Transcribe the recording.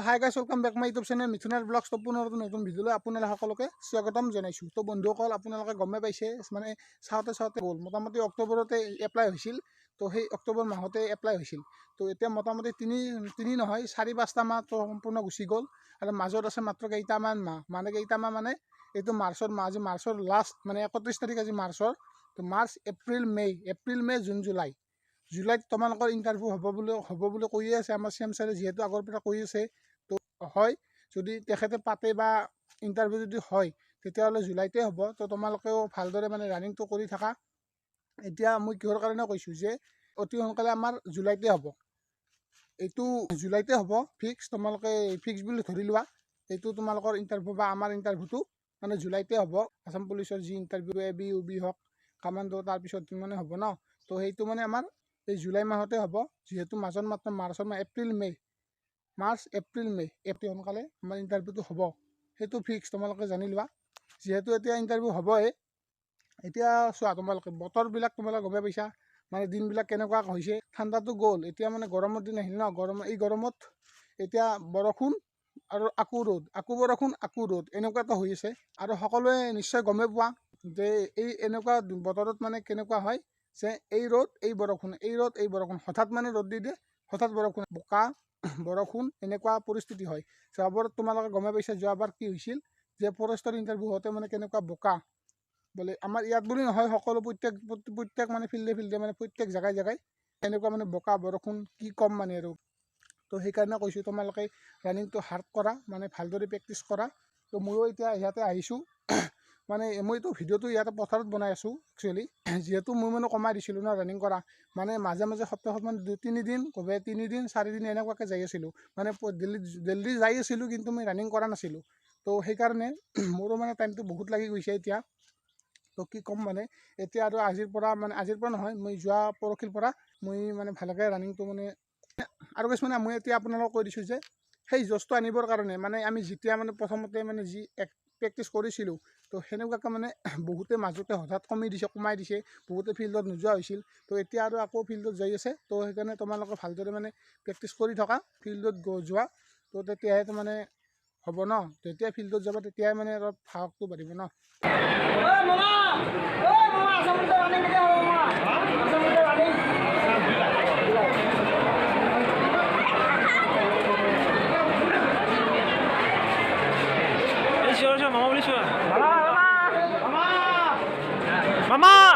High guys welcome back my YouTube channel মিথুনাৰ vlogs পুনৰ নতুন ভিডিঅ'লৈ আপোনালোক সকলোকে স্বাগতম জনাইছোঁ। তো বন্ধুসকল আপোনালোকে গমে পাইছে মানে চাওঁতে গ'ল মোটামুটি অক্টোবৰতে এপ্লাই হৈছিল। তো সেই অক্টোবৰ মাহতে এপ্লাই হৈছিল। তো এতিয়া মোটামুটি তিনি নহয় 4-5টা মাহ তো সম্পূৰ্ণ গুচি গ'ল আৰু মাজত আছে মাত্ৰ কেইটামান মাহ মানে এইটো মাৰ্চৰ মাহ। আজি মাৰ্চৰ লাষ্ট মানে 31 তাৰিখ আজি মাৰ্চৰ। তো মাৰ্চ এপ্ৰিল মে জুন জুলাইত তোমালোকৰ ইণ্টাৰভিউ হ'ব বুলি কৈয়ে আছে আমাৰ CM ছাৰে, যিহেতু আগৰ পৰা কৈ আছে। তো হয় যদি তেখেতে পাতে বা ইণ্টাৰভিউ যদি হয় তেতিয়াহ'লে জুলাইতে হ'ব। তো তোমালোকেও ভালদৰে মানে ৰানিংটো কৰি থাকা। এতিয়া মই কিহৰ কাৰণে কৈছোঁ যে অতি সোনকালে আমাৰ জুলাইতে হ'ব, এইটো জুলাইতে হ'ব ফিক্স। তোমালোকে ফিক্স বুলি ধৰি লোৱা। এইটো তোমালোকৰ ইণ্টাৰভিউ বা আমাৰ ইণ্টাৰভিউটো মানে জুলাইতে হ'ব। আছাম পুলিচৰ যি ইণ্টাৰভিউ AB UB হওক কামাণ্ডো তাৰপিছত মানে হ'ব ন। তো সেইটো মানে আমাৰ এই জুলাই মাহতে হ'ব, যিহেতু মাজত মাত্ৰ মাৰ্চ এপ্ৰিল মে অতি সোনকালে আমাৰ ইণ্টাৰভিউটো হ'ব, সেইটো ফিক্স তোমালোকে জানি লোৱা। যিহেতু এতিয়া ইণ্টাৰভিউ হ'বই। এতিয়া চোৱা তোমালোকে বতৰবিলাক তোমালোকে গমে পাইছা, মানে দিনবিলাক কেনেকুৱা হৈছে। ঠাণ্ডাটো গ'ল, এতিয়া মানে গৰমৰ দিন আহিল ন। এই গৰমত এতিয়া বৰষুণ আৰু আকৌ ৰ'দ, আকৌ বৰষুণ আকৌ ৰ'দ, এনেকুৱা এটা হৈ আছে। আৰু সকলোৱে নিশ্চয় গমেই পোৱা যে এই এনেকুৱা বতৰত মানে কেনেকুৱা হয় যে এই ৰ'দ এই বৰষুণ হঠাৎ মানে ৰ'দ দি দিয়ে, হঠাৎ বৰষুণ, বোকা বৰষুণ, এনেকুৱা পৰিস্থিতি হয়। যোৱাবাৰত তোমালোকে গমে পাইছা যোৱাবাৰ কি হৈছিল, যে ফৰেষ্টৰ ইণ্টাৰভিউ হওঁতে মানে কেনেকুৱা বোকা বোলে। আমাৰ ইয়াত বুলি নহয়, সকলো প্ৰত্যেক মানে ফিল্ডে মানে প্ৰত্যেক জেগাই এনেকুৱা মানে বোকা বৰষুণ কি ক'ম মানে আৰু। তো সেইকাৰণে কৈছোঁ তোমালোকে ৰানিংটো হাৰ্ড কৰা, মানে ভালদৰে প্ৰেক্টিছ কৰা। তো ময়ো এতিয়া ইয়াতে আহিছোঁ মানে মইতো ভিডিঅ'টো ইয়াতে পথাৰত বনাই আছোঁ একচুৱেলি, যিহেতু মই মানে কমাই দিছিলোঁ ন ৰানিং কৰা। মানে মাজে সপ্তাহত মানে 2-3 দিন 4 দিন এনেকুৱাকৈ যাই আছিলোঁ। মানে দিল্লী যাই আছিলোঁ, কিন্তু মই ৰানিং কৰা নাছিলোঁ। তো সেইকাৰণে মোৰো মানে টাইমটো বহুত লাগি গৈছে এতিয়া। তো কি ক'ম মানে এতিয়া আৰু আজিৰ পৰা নহয়, মই যোৱা পৰহিৰ পৰা মই মানে ভালকৈ ৰানিংটো মানে আৰু কিছুমানে মই এতিয়া আপোনালোকক কৈ দিছোঁ যে সেই জছটো আনিবৰ কাৰণে মানে আমি যেতিয়া মানে প্ৰথমতে মানে যি প্ৰেক্টিছ কৰিছিলোঁ, তো সেনেকুৱাকৈ মানে বহুতে মাজতে হঠাৎ কমাই দিছে, বহুতে ফিল্ডত নোযোৱা হৈছিল। তো এতিয়া আৰু আকৌ ফিল্ডত যাই আছে। তো সেইকাৰণে তোমালোকে ভালদৰে মানে প্ৰেক্টিছ কৰি থকা, ফিল্ডত যোৱা। তো তেতিয়াহে তো মানে হ'ব ন। যেতিয়া ফিল্ডত যাব তেতিয়াই মানে অলপ সাহসটো বাঢ়িব ন। Mama!